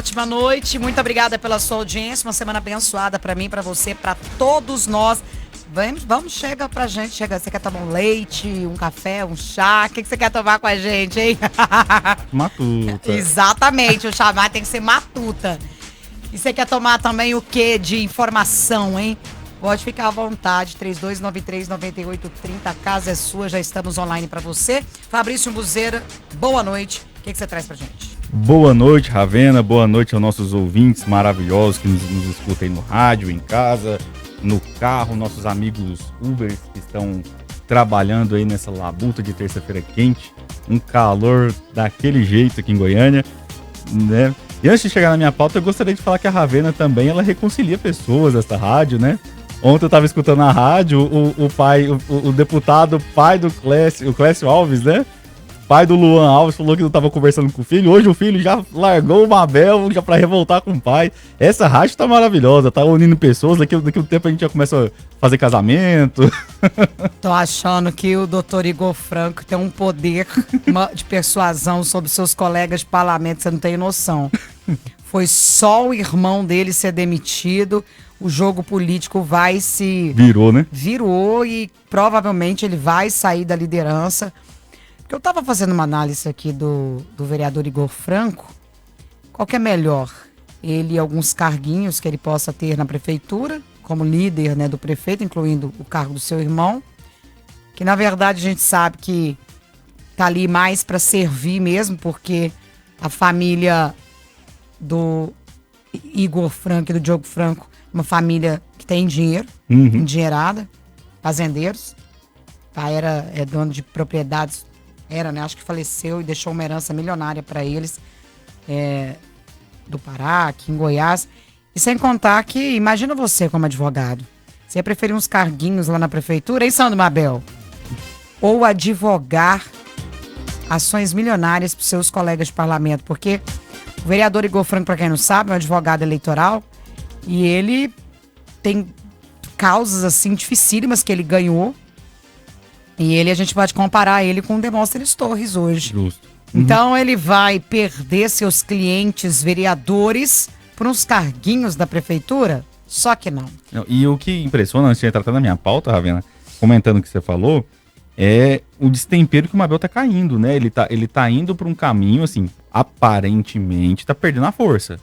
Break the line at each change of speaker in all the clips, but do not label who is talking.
ótima noite. Muito obrigada pela sua audiência. Uma semana abençoada pra mim, pra você, pra todos nós. Vamos, chega pra gente. Chega. Você quer tomar um leite, um café, um chá? O que você quer tomar com a gente, hein?
Matuta.
Exatamente, o chamar tem que ser matuta. E você quer tomar também o quê de informação, hein? Pode ficar à vontade, 3293-9830, a casa é sua, já estamos online pra você. Fabrício Muzeira, boa noite. O que você traz pra gente?
Boa noite, Ravena. Boa noite aos nossos ouvintes maravilhosos que nos escutam aí no rádio, em casa, no carro, nossos amigos Ubers que estão trabalhando aí nessa labuta de terça-feira quente. Um calor daquele jeito aqui em Goiânia, né? E antes de chegar na minha pauta, eu gostaria de falar que a Ravena também, ela reconcilia pessoas, essa rádio, né? Ontem eu tava escutando na rádio o deputado pai do Clécio, o Clécio Alves, né? Pai do Luan Alves, falou que não tava conversando com o filho. Hoje o filho já largou o Mabel já pra revoltar com o pai. Essa rádio tá maravilhosa, tá unindo pessoas. Daqui a um tempo a gente já começa a fazer casamento.
Tô achando que o doutor Igor Franco tem um poder de persuasão sobre seus colegas de parlamento, você não tem noção. Foi só o irmão dele ser demitido, o jogo político vai se...
Virou, né?
Virou e provavelmente ele vai sair da liderança. Porque eu tava fazendo uma análise aqui do vereador Igor Franco. Qual que é melhor? Ele, alguns carguinhos que ele possa ter na prefeitura, como líder, né, do prefeito, incluindo o cargo do seu irmão, que na verdade a gente sabe que tá ali mais para servir mesmo, porque a família do Igor Franco e do Diogo Franco, uma família que tem dinheiro, endinheirada, fazendeiros. O pai é dono de propriedades, né? Acho que faleceu e deixou uma herança milionária para eles, do Pará, aqui em Goiás. E sem contar que, imagina você como advogado, você ia preferir uns carguinhos lá na prefeitura, hein, Sandro Mabel? Ou advogar ações milionárias para seus colegas de parlamento, porque o vereador Igor Franco, para quem não sabe, é um advogado eleitoral e ele tem causas assim dificílimas que ele ganhou. E a gente pode comparar ele com o Demóstenes Torres hoje.
Justo.
Então ele vai perder seus clientes vereadores por uns carguinhos da prefeitura? Só que não.
E o que impressiona, antes de entrar na minha pauta, Ravena, comentando o que você falou, é o destempero que o Mabel tá caindo, né? Ele tá indo para um caminho, assim, aparentemente tá perdendo a força.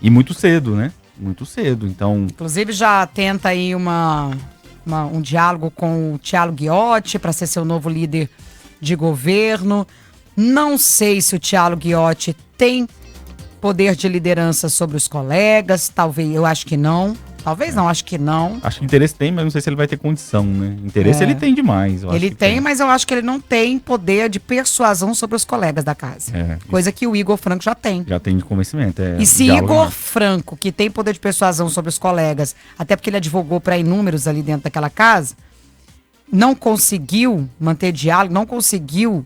E muito cedo, né? Muito cedo, então...
Inclusive já tenta aí um diálogo com o Thiago Guiotti para ser seu novo líder de governo. Não sei se o Thiago Guiotti tem poder de liderança sobre os colegas, talvez, eu acho que não. Talvez não, acho que não.
Acho que interesse tem, mas não sei se ele vai ter condição, né? Interesse ele tem demais.
Ele tem, mas eu acho que ele não tem poder de persuasão sobre os colegas da casa. Coisa que o Igor Franco já tem.
Já tem de convencimento.
E se Igor Franco, que tem poder de persuasão sobre os colegas, até porque ele advogou para inúmeros ali dentro daquela casa, não conseguiu manter diálogo, não conseguiu,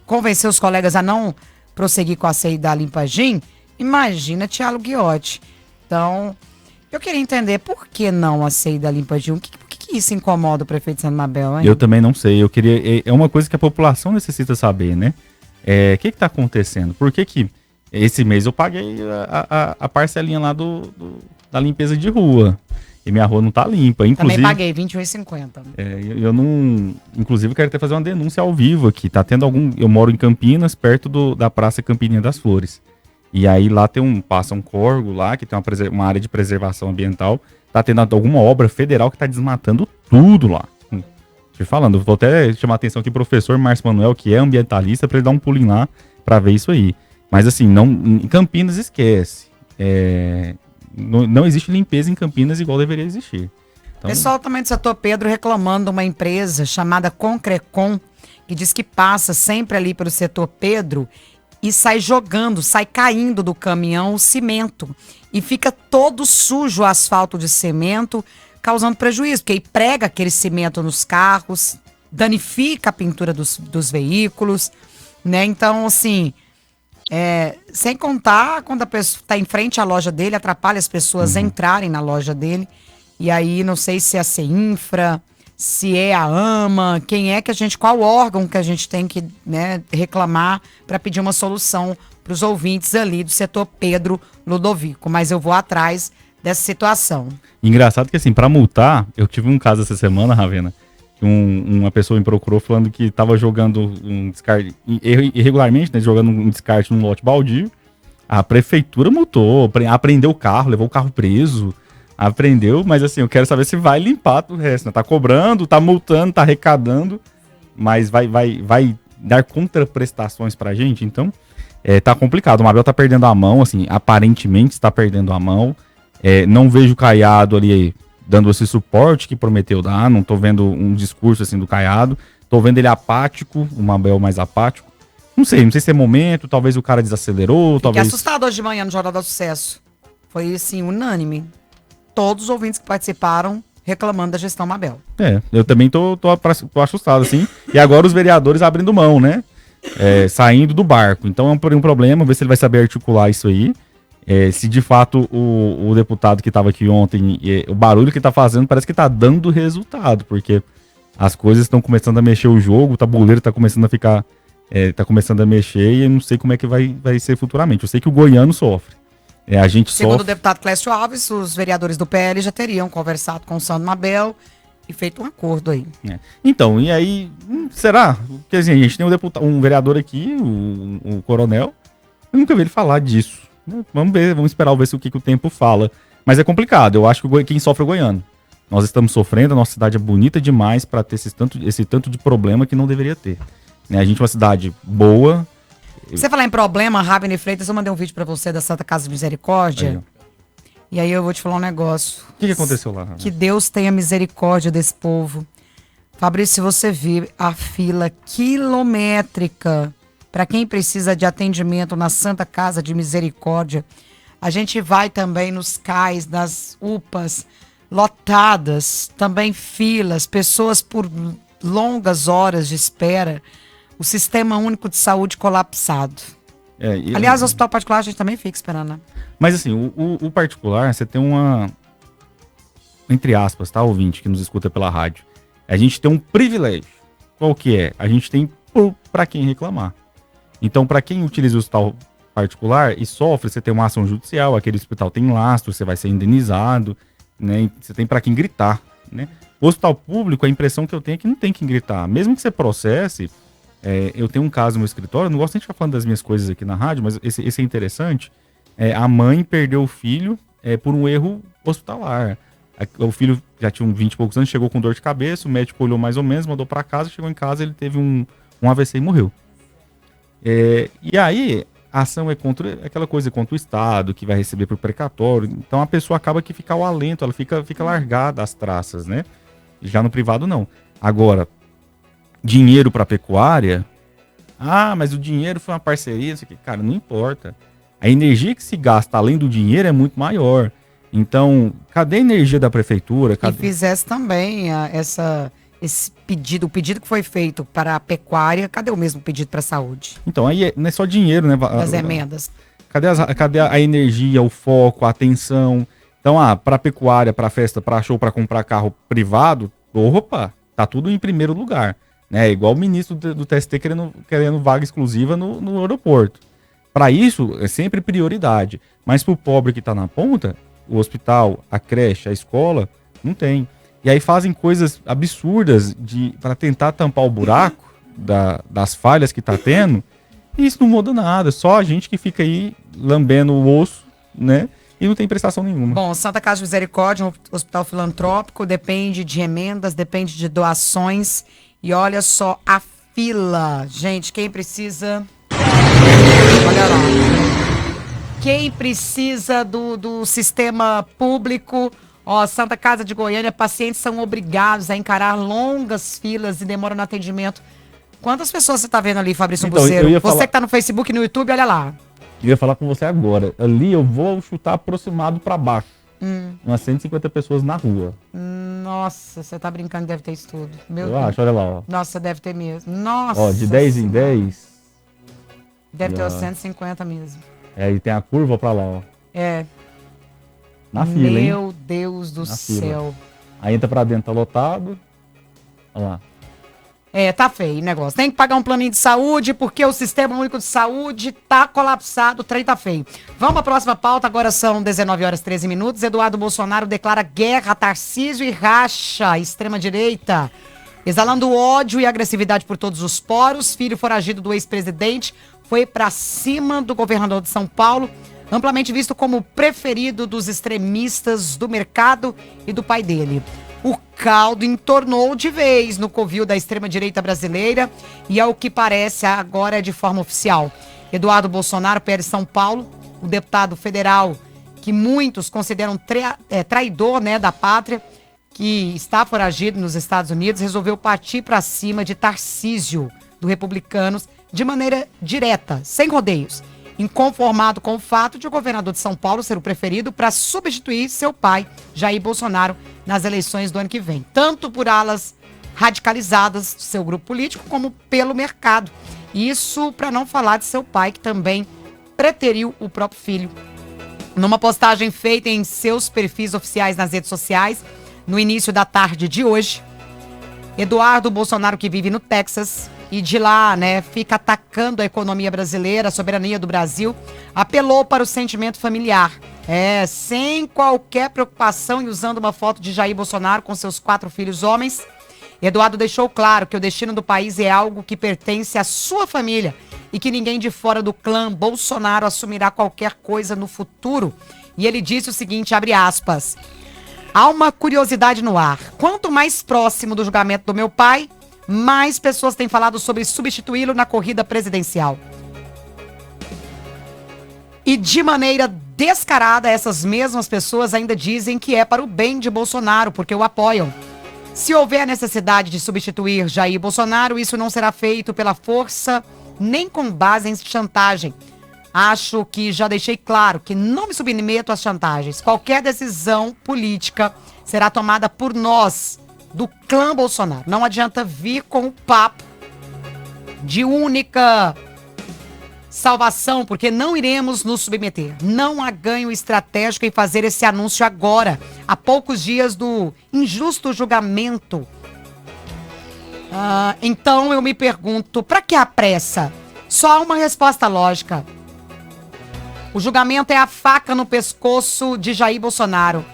convencer os colegas a não prosseguir com a CI da Limpa Gin, imagina Thiago Guiotti. Então, eu queria entender por que não a CI da Limpa Gin. Por que isso incomoda o prefeito Sandro Mabel, hein?
Eu também não sei. É uma coisa que a população necessita saber, né? O que tá acontecendo? Por que esse mês eu paguei a parcelinha lá da limpeza de rua? E minha rua não tá limpa. Inclusive,
também paguei R$21,50.
Eu não... Inclusive, quero até fazer uma denúncia ao vivo aqui. Tá tendo eu moro em Campinas, perto da Praça Campininha das Flores. E aí lá passa um córrego lá, que tem uma área de preservação ambiental. Tá tendo alguma obra federal que tá desmatando tudo lá. Te falando, vou até chamar a atenção aqui pro professor Márcio Manuel, que é ambientalista, pra ele dar um pulinho lá pra ver isso aí. Mas assim, em Campinas esquece. Não existe limpeza em Campinas igual deveria existir. Então...
Pessoal também do setor Pedro reclamando de uma empresa chamada Concrecon, que diz que passa sempre ali pelo setor Pedro e sai caindo do caminhão o cimento. E fica todo sujo o asfalto de cimento, causando prejuízo, porque aí prega aquele cimento nos carros, danifica a pintura dos veículos, né? Então, assim, sem contar quando a pessoa está em frente à loja dele, atrapalha as pessoas entrarem na loja dele. E aí, não sei se é a CEINFRA, se é a AMA, qual órgão que a gente tem que, né, reclamar para pedir uma solução para os ouvintes ali do setor Pedro Ludovico. Mas eu vou atrás dessa situação.
Engraçado que, assim, pra multar, eu tive um caso essa semana, Ravena, que uma pessoa me procurou falando que tava jogando um descarte, irregularmente, né, jogando um descarte num lote baldio. A prefeitura multou, apreendeu o carro, levou o carro preso, apreendeu, mas assim, eu quero saber se vai limpar o resto, né? Tá cobrando, tá multando, tá arrecadando, mas vai dar contraprestações pra gente, então tá complicado. O Mabel tá perdendo a mão, assim, aparentemente está perdendo a mão. Não vejo o Caiado ali dando esse suporte que prometeu dar, não tô vendo um discurso assim do Caiado, tô vendo ele apático, o Mabel mais apático. Não sei se é momento, talvez o cara desacelerou,
Fiquei
talvez...
assustado hoje de manhã no Jornal do Sucesso. Foi, assim, unânime. Todos os ouvintes que participaram reclamando da gestão Mabel.
Eu também tô assustado, assim. E agora os vereadores abrindo mão, né? Saindo do barco. Então é um problema, vamos ver se ele vai saber articular isso aí. Se de fato o deputado que tava aqui ontem, o barulho que tá fazendo parece que tá dando resultado, porque as coisas estão começando a mexer o jogo, o tabuleiro tá começando a ficar... tá começando a mexer e eu não sei como é que vai ser futuramente. Eu sei que o goiano sofre. A gente
Segundo
sofre...
o deputado Clécio Alves, os vereadores do PL já teriam conversado com o Sandro Mabel e feito um acordo aí.
Então, e aí, será? Porque assim, a gente tem um vereador aqui, o Coronel, eu nunca vi ele falar disso. Vamos ver, vamos esperar ver o que o tempo fala. Mas é complicado, eu acho que quem sofre é o goiano. Nós estamos sofrendo, a nossa cidade é bonita demais para ter esse tanto de problema que não deveria ter. A gente é uma cidade boa.
Você falar em problema, Rabine Freitas, eu mandei um vídeo pra você da Santa Casa de Misericórdia. E aí eu vou te falar um negócio.
O que aconteceu lá?
Que Deus tenha misericórdia desse povo. Fabrício, se você vir a fila quilométrica para quem precisa de atendimento na Santa Casa de Misericórdia, a gente vai também nos CAIs, nas UPAs, lotadas, também filas, pessoas por longas horas de espera. O Sistema Único de Saúde colapsado. Aliás, o hospital particular a gente também fica esperando, né?
Mas assim, o particular, você tem uma... Entre aspas, tá, ouvinte, que nos escuta pela rádio. A gente tem um privilégio. Qual que é? A gente tem para quem reclamar. Então, para quem utiliza o hospital particular e sofre, você tem uma ação judicial, aquele hospital tem lastro, você vai ser indenizado, né? Você tem para quem gritar, né? O hospital público, a impressão que eu tenho é que não tem quem gritar. Mesmo que você processe... eu tenho um caso no meu escritório, não gosto nem de ficar falando das minhas coisas aqui na rádio, mas esse é interessante. A mãe perdeu o filho por um erro hospitalar. O filho já tinha 20 e poucos anos, chegou com dor de cabeça, o médico olhou mais ou menos, mandou para casa, chegou em casa, ele teve um AVC e morreu. E aí, a ação é contra aquela coisa, contra o Estado, que vai receber por precatório. Então a pessoa acaba que fica ao alento, ela fica largada às traças, né? Já no privado, não. Agora, dinheiro para pecuária, mas o dinheiro foi uma parceria, isso aqui. Cara, não importa. A energia que se gasta além do dinheiro é muito maior. Então, cadê a energia da prefeitura?
E fizesse também esse pedido, o pedido que foi feito para a pecuária, cadê o mesmo pedido para a saúde?
Então, aí não é só dinheiro, né?
Das emendas.
Cadê a energia, o foco, a atenção? Então, para pecuária, para festa, para show, para comprar carro privado, opa, tá tudo em primeiro lugar. Igual o ministro do TST querendo vaga exclusiva no aeroporto. Para isso, é sempre prioridade. Mas para o pobre que está na ponta, o hospital, a creche, a escola, não tem. E aí fazem coisas absurdas para tentar tampar o buraco das falhas que está tendo. E isso não muda nada. Só a gente que fica aí lambendo o osso, né? E não tem prestação nenhuma.
Bom, Santa Casa de Misericórdia, um hospital filantrópico, depende de emendas, depende de doações. E olha só a fila. Gente, quem precisa... Olha lá. Quem precisa do sistema público... Santa Casa de Goiânia, pacientes são obrigados a encarar longas filas e demora no atendimento. Quantas pessoas você está vendo ali, Fabrício Buceiro? Você que está no Facebook e no YouTube, olha lá.
Eu ia falar com você agora. Ali eu vou chutar aproximado para baixo. Umas 150 pessoas na rua.
Nossa, você tá brincando, deve ter isso tudo. Meu
eu
Deus.
acho, olha lá, ó.
Nossa, deve ter mesmo. Nossa.
De 10 em 10.
Deve ter uns 150 mesmo.
E tem a curva para lá, ó. Na fila, hein?
Meu Deus do céu.
Aí entra pra dentro, tá lotado. Olha lá.
Tá feio o negócio. Tem que pagar um planinho de saúde, porque o Sistema Único de Saúde tá colapsado, o trem tá feio. Vamos pra próxima pauta, agora são 19h13. Eduardo Bolsonaro declara guerra a Tarcísio e racha extrema-direita. Exalando ódio e agressividade por todos os poros, filho foragido do ex-presidente foi pra cima do governador de São Paulo, amplamente visto como o preferido dos extremistas do mercado e do pai dele. O caldo entornou de vez no covil da extrema-direita brasileira e, ao que parece, agora é de forma oficial. Eduardo Bolsonaro, PL São Paulo, o deputado federal que muitos consideram traidor, né, da pátria, que está foragido nos Estados Unidos, resolveu partir para cima de Tarcísio, do Republicanos, de maneira direta, sem rodeios, inconformado com o fato de o governador de São Paulo ser o preferido para substituir seu pai, Jair Bolsonaro, nas eleições do ano que vem, tanto por alas radicalizadas do seu grupo político, como pelo mercado. Isso para não falar de seu pai, que também preteriu o próprio filho. Numa postagem feita em seus perfis oficiais nas redes sociais, no início da tarde de hoje, Eduardo Bolsonaro, que vive no Texas e de lá, né, fica atacando a economia brasileira, a soberania do Brasil, apelou para o sentimento familiar. Sem qualquer preocupação e usando uma foto de Jair Bolsonaro com seus 4 filhos homens, Eduardo deixou claro que o destino do país é algo que pertence à sua família e que ninguém de fora do clã Bolsonaro assumirá qualquer coisa no futuro. E ele disse o seguinte, abre aspas: há uma curiosidade no ar. Quanto mais próximo do julgamento do meu pai, mais pessoas têm falado sobre substituí-lo na corrida presidencial. E de maneira descarada, essas mesmas pessoas ainda dizem que é para o bem de Bolsonaro, porque o apoiam. Se houver necessidade de substituir Jair Bolsonaro, isso não será feito pela força, nem com base em chantagem. Acho que já deixei claro que não me submeto às chantagens. Qualquer decisão política será tomada por nós, do clã Bolsonaro. Não adianta vir com o papo de única salvação, porque não iremos nos submeter. Não há ganho estratégico em fazer esse anúncio agora, a poucos dias do injusto julgamento. Então eu me pergunto, para que a pressa? Só há uma resposta lógica. O julgamento é a faca no pescoço de Jair Bolsonaro.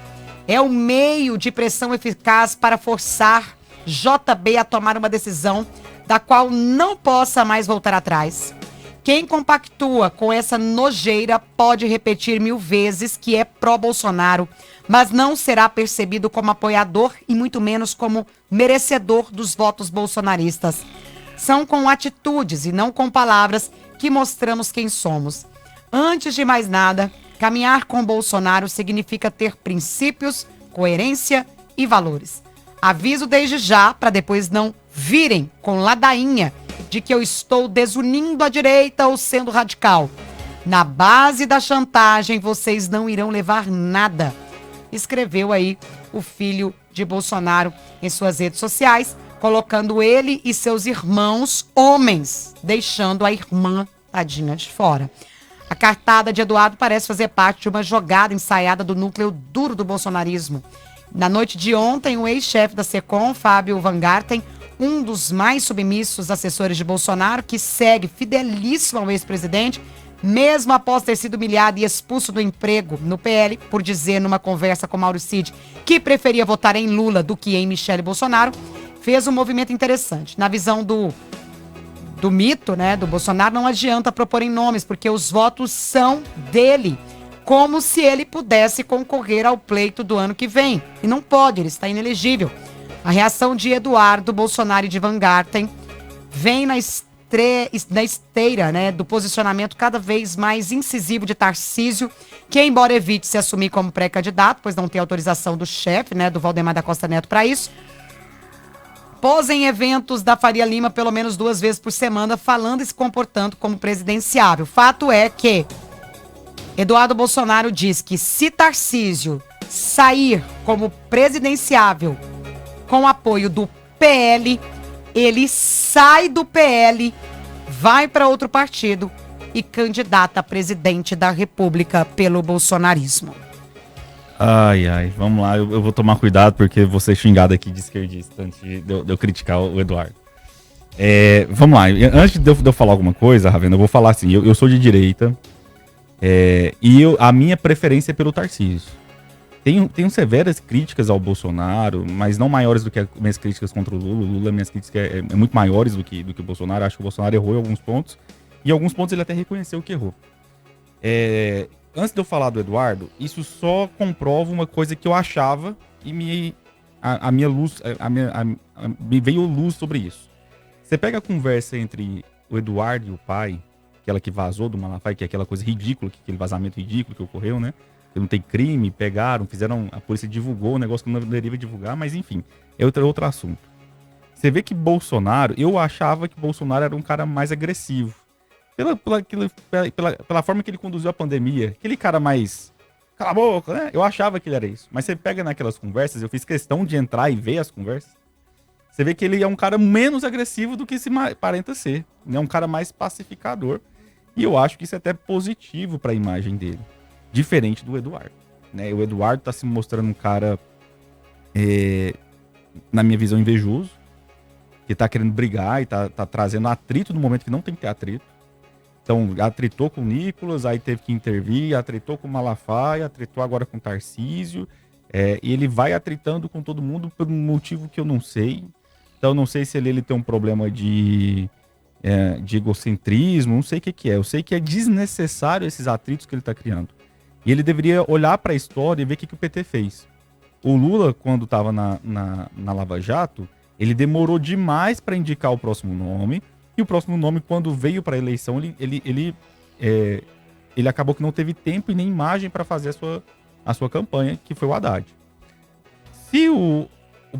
É o meio de pressão eficaz para forçar JB a tomar uma decisão da qual não possa mais voltar atrás. Quem compactua com essa nojeira pode repetir 1000 vezes que é pró-Bolsonaro, mas não será percebido como apoiador e muito menos como merecedor dos votos bolsonaristas. São com atitudes e não com palavras que mostramos quem somos. Antes de mais nada, caminhar com Bolsonaro significa ter princípios, coerência e valores. Aviso desde já para depois não virem com ladainha de que eu estou desunindo a direita ou sendo radical. Na base da chantagem, vocês não irão levar nada. Escreveu aí o filho de Bolsonaro em suas redes sociais, colocando ele e seus irmãos homens, deixando a irmã tadinha de fora. A cartada de Eduardo parece fazer parte de uma jogada ensaiada do núcleo duro do bolsonarismo. Na noite de ontem, o ex-chefe da SECOM, Fábio Van Garten, um dos mais submissos assessores de Bolsonaro, que segue fidelíssimo ao ex-presidente, mesmo após ter sido humilhado e expulso do emprego no PL, por dizer numa conversa com Mauro Cid que preferia votar em Lula do que em Michele Bolsonaro, fez um movimento interessante. Na visão do mito, né, do Bolsonaro, não adianta propor em nomes, porque os votos são dele, como se ele pudesse concorrer ao pleito do ano que vem. E não pode, ele está inelegível. A reação de Eduardo Bolsonaro e de Van Garten vem na esteira, né, do posicionamento cada vez mais incisivo de Tarcísio, que, embora evite se assumir como pré-candidato, pois não tem autorização do chefe, né, do Valdemar da Costa Neto para isso, pôs em eventos da Faria Lima pelo menos 2 vezes por semana, falando e se comportando como presidenciável. Fato é que Eduardo Bolsonaro diz que se Tarcísio sair como presidenciável com apoio do PL, ele sai do PL, vai para outro partido e candidata a presidente da República pelo bolsonarismo.
Ai, vamos lá, eu vou tomar cuidado porque vou ser xingado aqui de esquerdista antes de eu criticar o Eduardo. Vamos lá, antes de eu falar alguma coisa, Ravena, eu vou falar assim, eu sou de direita, a minha preferência é pelo Tarcísio. Tenho severas críticas ao Bolsonaro, mas não maiores do que as minhas críticas contra o Lula. O Lula, minhas críticas é muito maiores do que o Bolsonaro. Acho que o Bolsonaro errou em alguns pontos, e em alguns pontos ele até reconheceu que errou. Antes de eu falar do Eduardo, isso só comprova uma coisa que eu achava e me veio luz sobre isso. Você pega a conversa entre o Eduardo e o pai, aquela que vazou do Malafaia, que é aquela coisa ridícula, aquele vazamento ridículo que ocorreu, né? Que não tem crime, pegaram, a polícia divulgou um negócio que não deveria divulgar, mas enfim, é outro assunto. Você vê que Bolsonaro, eu achava que Bolsonaro era um cara mais agressivo. Pela forma que ele conduziu a pandemia, aquele cara mais cala a boca, né? Eu achava que ele era isso. Mas você pega naquelas conversas, eu fiz questão de entrar e ver as conversas. Você vê que ele é um cara menos agressivo do que se aparenta ser. É um cara mais pacificador. E eu acho que isso é até positivo para a imagem dele. Diferente do Eduardo. Né? O Eduardo tá se mostrando um cara, na minha visão, invejoso. Que tá querendo brigar e tá trazendo atrito no momento que não tem que ter atrito. Então, atritou com o Nicolas, aí teve que intervir, atritou com o Malafaia, atritou agora com o Tarcísio. E ele vai atritando com todo mundo por um motivo que eu não sei. Então, não sei se ele tem um problema de egocentrismo, não sei o que é. Eu sei que é desnecessário esses atritos que ele está criando. E ele deveria olhar para a história e ver o que o PT fez. O Lula, quando estava na Lava Jato, ele demorou demais para indicar o próximo nome. E o próximo nome, quando veio para a eleição, ele acabou que não teve tempo e nem imagem para fazer a sua campanha, que foi o Haddad. Se o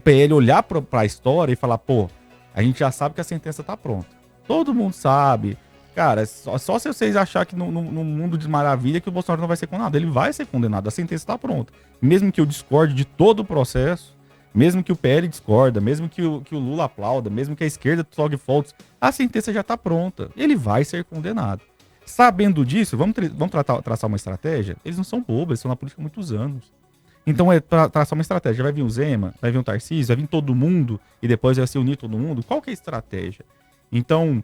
PL olhar para a história e falar, pô, a gente já sabe que a sentença tá pronta. Todo mundo sabe. Cara, só se vocês acharem que no mundo de maravilha que o Bolsonaro não vai ser condenado. Ele vai ser condenado, a sentença tá pronta. Mesmo que eu discorde de todo o processo, mesmo que o PL discorda, mesmo que o Lula aplauda, mesmo que a esquerda toque faltas, a sentença já tá pronta. Ele vai ser condenado. Sabendo disso, vamos traçar uma estratégia? Eles não são bobos, eles estão na política há muitos anos. Então traçar uma estratégia. Vai vir o Zema, vai vir o Tarcísio, vai vir todo mundo e depois vai se unir todo mundo. Qual que é a estratégia? Então,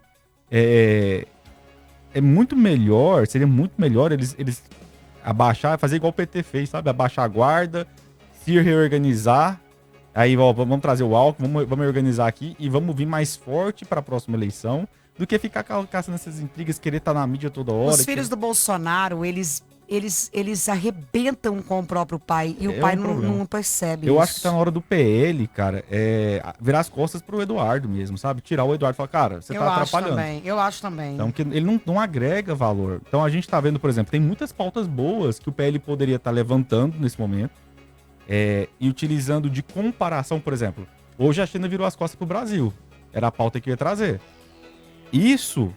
muito melhor, seria muito melhor eles abaixar, fazer igual o PT fez, sabe? Abaixar a guarda, se reorganizar. Aí, vamos trazer o Alckmin, vamos organizar aqui e vamos vir mais forte para a próxima eleição do que ficar caçando essas intrigas, querer estar na mídia toda hora.
Os filhos do Bolsonaro, eles arrebentam com o próprio pai e o pai não percebe
Eu
isso.
acho que tá na hora do PL, cara, virar as costas pro Eduardo mesmo, sabe? Tirar o Eduardo e falar, cara, você tá atrapalhando.
Eu acho também.
Então, que ele não agrega valor. Então, a gente tá vendo, por exemplo, tem muitas pautas boas que o PL poderia estar levantando nesse momento e utilizando de comparação, por exemplo. Hoje a China virou as costas pro Brasil. Era a pauta que eu ia trazer. Isso,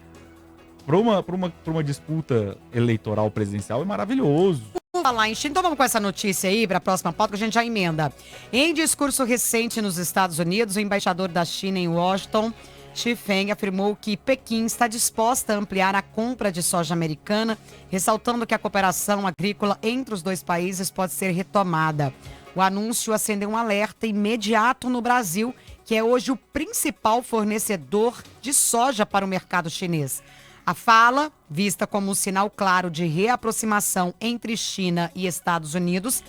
para uma disputa eleitoral presidencial, é maravilhoso.
Falar em China, então vamos com essa notícia aí para a próxima pauta que a gente já emenda. Em discurso recente nos Estados Unidos, o embaixador da China em Washington, Xi Feng, afirmou que Pequim está disposta a ampliar a compra de soja americana, ressaltando que a cooperação agrícola entre os dois países pode ser retomada. O anúncio acendeu um alerta imediato no Brasil, que é hoje o principal fornecedor de soja para o mercado chinês. A fala, vista como um sinal claro de reaproximação entre China e Estados Unidos,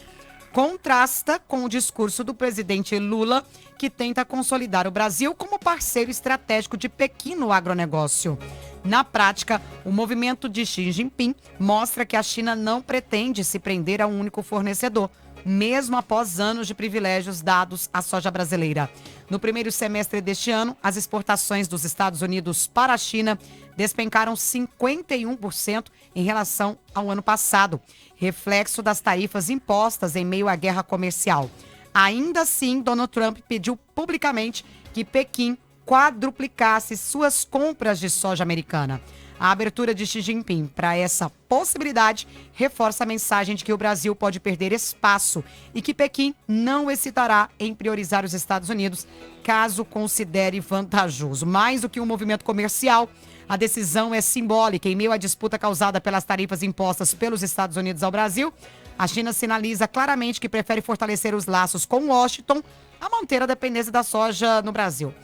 contrasta com o discurso do presidente Lula, que tenta consolidar o Brasil como parceiro estratégico de Pequim no agronegócio. Na prática, o movimento de Xi Jinping mostra que a China não pretende se prender a um único fornecedor, mesmo após anos de privilégios dados à soja brasileira. No primeiro semestre deste ano, as exportações dos Estados Unidos para a China despencaram 51% em relação ao ano passado, reflexo das tarifas impostas em meio à guerra comercial. Ainda assim, Donald Trump pediu publicamente que Pequim quadruplicasse suas compras de soja americana. A abertura de Xi Jinping para essa possibilidade reforça a mensagem de que o Brasil pode perder espaço e que Pequim não hesitará em priorizar os Estados Unidos caso considere vantajoso. Mais do que um movimento comercial, a decisão é simbólica. Em meio à disputa causada pelas tarifas impostas pelos Estados Unidos ao Brasil, a China sinaliza claramente que prefere fortalecer os laços com Washington a manter a dependência da soja no Brasil.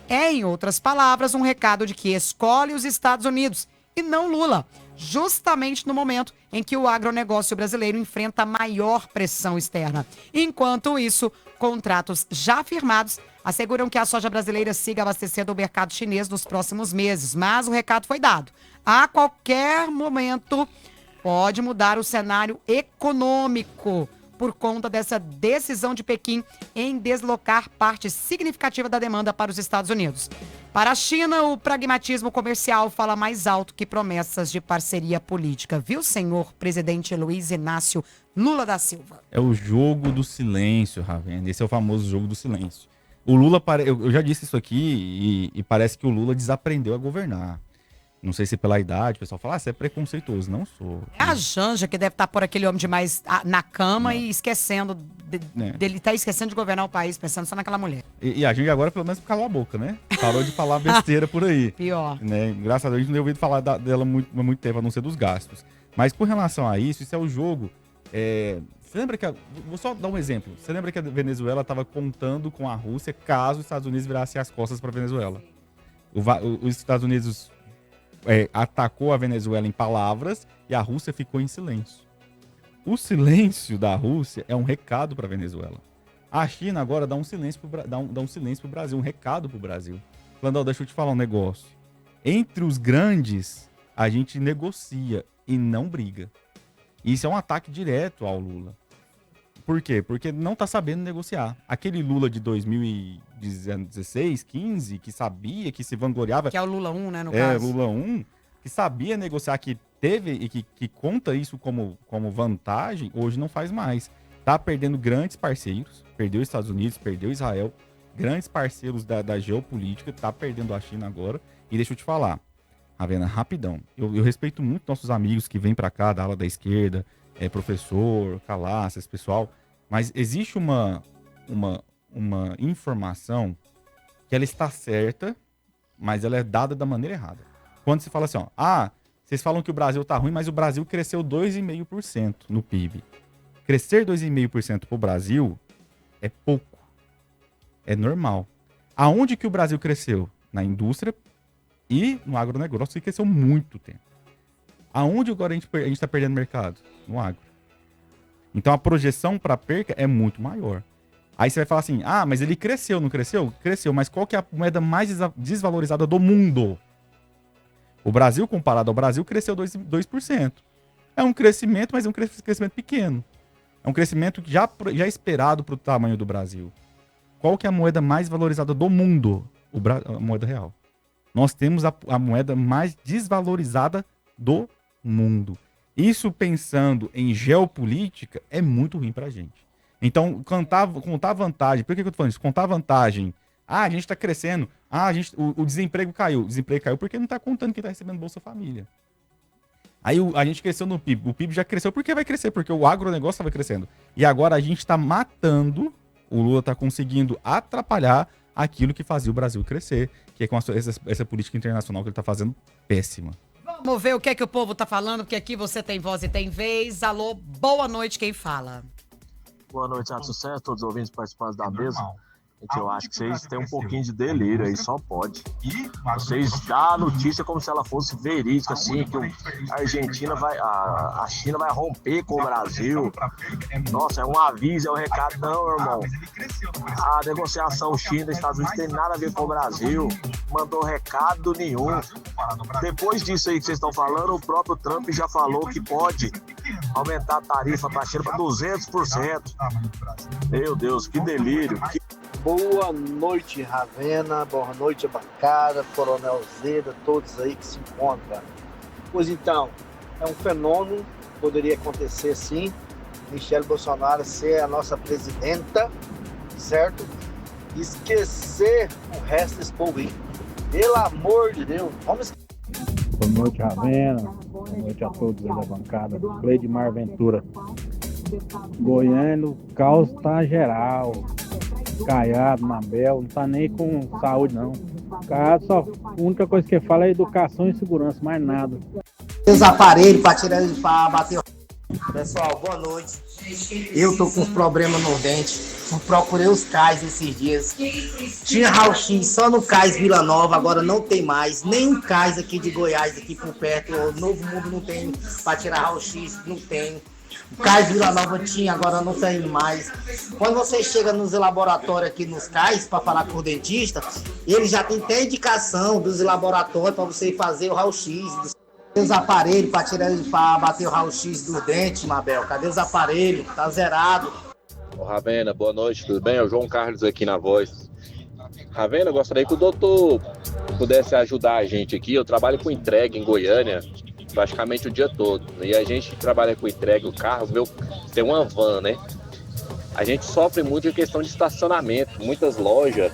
É, em outras palavras, um recado de que escolhe os Estados Unidos e não Lula, justamente no momento em que o agronegócio brasileiro enfrenta a maior pressão externa. Enquanto isso, contratos já firmados asseguram que a soja brasileira siga abastecendo o mercado chinês nos próximos meses, mas o recado foi dado. A qualquer momento pode mudar o cenário econômico por conta dessa decisão de Pequim em deslocar parte significativa da demanda para os Estados Unidos. Para a China, o pragmatismo comercial fala mais alto que promessas de parceria política. Viu, senhor presidente Luiz Inácio Lula da Silva?
É o jogo do silêncio, Ravena. Esse é o famoso jogo do silêncio. O Lula, eu já disse isso aqui e parece que o Lula desaprendeu a governar. Não sei se pela idade, o pessoal fala, você é preconceituoso. Não sou.
É a Janja que deve estar por aquele homem demais na cama e esquecendo dele tá esquecendo de governar o país, pensando só naquela mulher.
E a gente agora, pelo menos, calou a boca, né? Parou de falar besteira por aí.
Pior.
Né? Graças a Deus, a gente não deu ouvido falar dela muito tempo, a não ser dos gastos. Mas com relação a isso é o jogo. Você lembra que... Vou só dar um exemplo. Você lembra que a Venezuela estava contando com a Rússia caso os Estados Unidos virassem as costas para a Venezuela? Os Estados Unidos atacou a Venezuela em palavras e a Rússia ficou em silêncio. O silêncio da Rússia é um recado para a Venezuela. A China agora dá um silêncio pro Brasil, um recado pro Brasil. Landau, deixa eu te falar um negócio. Entre os grandes, a gente negocia e não briga. Isso é um ataque direto ao Lula. Por quê? Porque não tá sabendo negociar. Aquele Lula de 2016, 15, que sabia, que se vangloriava...
Que é o Lula 1, né, no caso.
Lula 1, que sabia negociar, que teve e que conta isso como vantagem, hoje não faz mais. Tá perdendo grandes parceiros, perdeu os Estados Unidos, perdeu Israel, grandes parceiros da geopolítica, tá perdendo a China agora. E deixa eu te falar, Ravena, rapidão, eu respeito muito nossos amigos que vêm pra cá, da ala da esquerda, professor, Calaça, esse pessoal, mas existe uma informação que ela está certa, mas ela é dada da maneira errada. Quando se fala assim, vocês falam que o Brasil tá ruim, mas o Brasil cresceu 2,5% no PIB. Crescer 2,5% pro Brasil é pouco. É normal. Aonde que o Brasil cresceu? Na indústria e no agronegócio, que cresceu muito tempo. Aonde agora a gente está perdendo mercado? No agro. Então a projeção para perca é muito maior. Aí você vai falar assim, mas ele cresceu, não cresceu? Cresceu, mas qual que é a moeda mais desvalorizada do mundo? O Brasil, comparado ao Brasil, cresceu 2%. É um crescimento, mas é um crescimento pequeno. É um crescimento já esperado para o tamanho do Brasil. Qual que é a moeda mais valorizada do mundo? A moeda real. Nós temos a moeda mais desvalorizada do mundo. Isso, pensando em geopolítica, é muito ruim pra gente. Então, contar vantagem. Por que eu tô falando isso? Contar vantagem. A gente tá crescendo. O desemprego caiu. O desemprego caiu porque não tá contando quem tá recebendo Bolsa Família. Aí a gente cresceu no PIB. O PIB já cresceu. Por que vai crescer? Porque o agronegócio estava crescendo. E agora a gente tá matando. O Lula tá conseguindo atrapalhar aquilo que fazia o Brasil crescer. Que é com essa política internacional que ele tá fazendo péssima.
Vamos ver o que é que o povo tá falando, porque aqui você tem voz e tem vez. Alô, boa noite, quem fala?
Boa noite, sucesso, todos os ouvintes participantes da mesa. Eu acho que vocês têm um pouquinho de delírio aí, só pode. Vocês dão a notícia como se ela fosse verídica, assim, que a China vai romper com o Brasil. Nossa, é um aviso, é um recado. Não, irmão. A negociação China e Estados Unidos tem nada a ver com o Brasil. Mandou recado nenhum. Depois disso aí que vocês estão falando, o próprio Trump já falou que pode aumentar a tarifa para a China para 200%. Meu Deus, que delírio.
Boa noite, Ravena. Boa noite, a bancada, Coronel Zeda, todos aí que se encontram. Pois então, é um fenômeno, poderia acontecer sim, Michele Bolsonaro ser a nossa presidenta, certo? Esquecer o resto desse povo aí. Pelo amor de Deus, vamos.
Boa noite, Ravena. Boa noite a todos aí da bancada. Cleidmar Ventura. Goiânia, o caos tá geral. Caiado, Mabel, não tá nem com saúde, não. Caiado só, a única coisa que fala é educação e segurança, mais nada.
Os aparelhos pra tirar, pra bater. Pessoal, boa noite. Eu tô com uns problemas no dente. Eu procurei os cais esses dias. Tinha raio-x só no cais Vila Nova, agora não tem mais. Nenhum cais aqui de Goiás, aqui por perto. O Novo Mundo não tem para tirar raio-x, não tem. O cais Vila Nova tinha, agora não tem mais. Quando você chega nos laboratórios aqui nos cais para falar com o dentista, ele já tem até indicação dos laboratórios para você fazer o raio-x. Cadê os aparelhos para bater o raio-x dos dentes, Mabel? Cadê os aparelhos? Tá zerado.
Ô, Ravena, boa noite, tudo bem? É o João Carlos aqui na voz. Ravena, gostaria que o doutor pudesse ajudar a gente aqui. Eu trabalho com entrega em Goiânia praticamente o dia todo. E a gente trabalha com entrega, o carro, tem uma van, né? A gente sofre muito em questão de estacionamento. Muitas lojas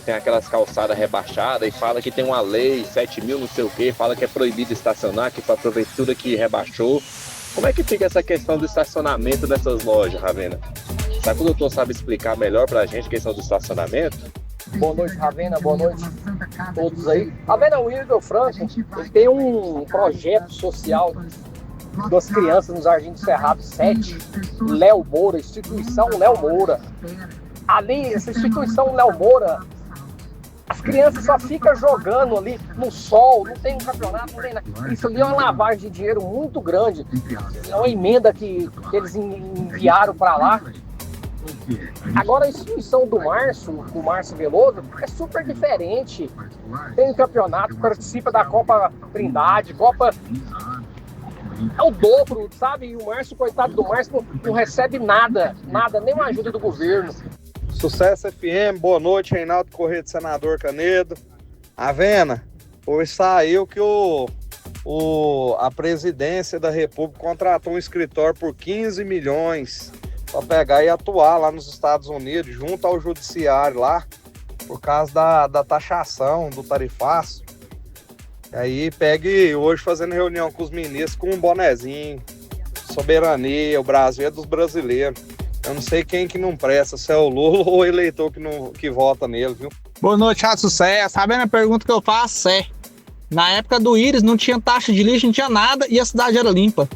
tem aquelas calçadas rebaixadas e fala que tem uma lei, 7.000 não sei o que, fala que é proibido estacionar, que para aproveitar tudo que rebaixou. Como é que fica essa questão do estacionamento dessas lojas, Ravena? Será que o doutor sabe explicar melhor pra gente a questão do estacionamento?
Boa noite, Ravena. Boa noite a todos aí. Ravena, o Wilder Franco, ele tem um projeto social das crianças no Jardim do Cerrado 7, Léo Moura, instituição Léo Moura. Ali, essa instituição Léo Moura, as crianças só ficam jogando ali no sol, não tem um campeonato, não tem nada. Isso ali é uma lavagem de dinheiro muito grande. É uma emenda que eles enviaram para lá. Agora a instituição do Márcio, o Márcio Veloso, é super diferente. Tem um campeonato, participa da Copa Trindade, Copa... É o dobro, sabe? E o Márcio, coitado do Márcio, não recebe nada, nem uma ajuda do governo.
Sucesso FM, boa noite, Reinaldo Corrêa de Senador Canedo. Ravena, hoje saiu que a presidência da República contratou um escritório por 15 milhões para pegar e atuar lá nos Estados Unidos, junto ao judiciário lá, por causa da taxação, do tarifaço. E aí pegue hoje fazendo reunião com os ministros com um bonezinho, soberania, o Brasil é dos brasileiros. Eu não sei quem que não presta, se é o Lula ou o eleitor que vota nele, viu?
Boa noite, Rádio Sucesso. Sabendo a pergunta que eu faço é: na época do Íris não tinha taxa de lixo, não tinha nada e a cidade era limpa.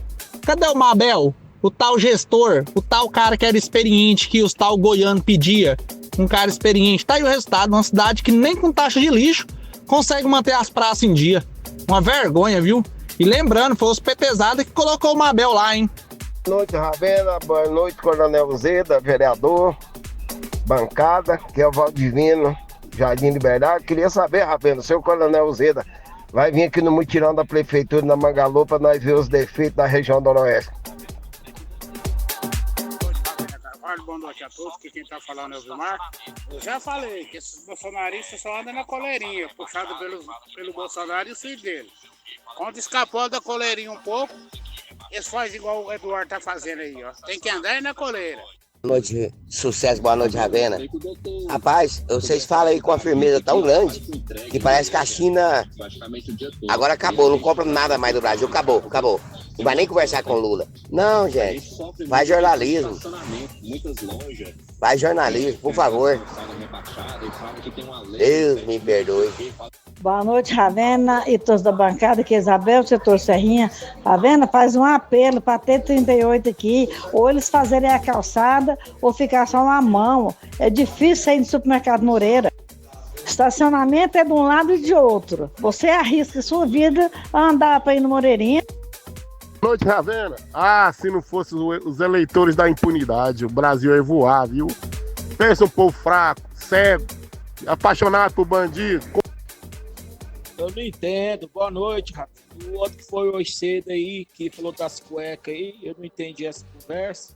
Cadê o Mabel? O tal gestor, o tal cara que era experiente, que os tal goiano pedia, um cara experiente. Tá aí o resultado, uma cidade que nem com taxa de lixo consegue manter as praças em dia. Uma vergonha, viu? E lembrando, foi os petezada que colocou o Mabel lá, hein?
Boa noite, Ravena. Boa noite, Coronel Zeda, vereador, bancada, que é o Valdivino, Jardim Liberdade. Queria saber, Ravena, o seu Coronel Zeda vai vir aqui no mutirão da prefeitura na Mangalô para nós ver os defeitos da região do Noroeste.
Boa noite a todos, que quem está falando é o Vilmar. Eu já falei que esses bolsonaristas só andam na coleirinha, puxado pelo Bolsonaro e o filho dele. Quando escapou da coleirinha um pouco, eles fazem igual o Eduardo tá fazendo aí, ó. Tem que andar na coleira.
Boa noite, sucesso, boa noite, Ravena. Rapaz, vocês falam aí com uma firmeza tão grande que parece que a China agora acabou, não compra nada mais do Brasil, acabou. Não vai nem conversar com o Lula. Não, gente, faz jornalismo. Faz jornalismo, por favor. Deus me perdoe.
Boa noite, Ravena e todos da bancada, que é Isabel, setor Serrinha. Ravena, faz um apelo para ter 38 aqui, ou eles fazerem a calçada, ou ficar só uma mão. É difícil sair do supermercado Moreira. Estacionamento é de um lado e de outro. Você arrisca sua vida a andar para ir no Moreirinha.
Boa noite, Ravena. Se não fossem os eleitores da impunidade, o Brasil ia voar, viu? Pensa um povo fraco, cego, apaixonado por bandido.
Eu não entendo. Boa noite, Rafa. O outro que foi hoje cedo aí, que falou das cuecas aí, eu não entendi essa conversa.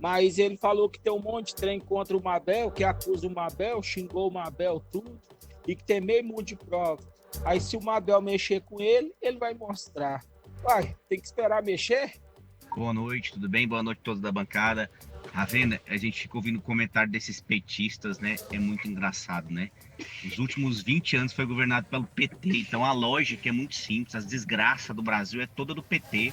Mas ele falou que tem um monte de trem contra o Mabel, que acusa o Mabel, xingou o Mabel tudo, e que tem meio mundo de prova. Aí se o Mabel mexer com ele, ele vai mostrar. Uai, tem que esperar mexer?
Boa noite, tudo bem? Boa noite a todos da bancada. Ravena, a gente fica ouvindo o comentário desses petistas, né? É muito engraçado, né? Os últimos 20 anos foi governado pelo PT, então a lógica é muito simples, as desgraças do Brasil é toda do PT.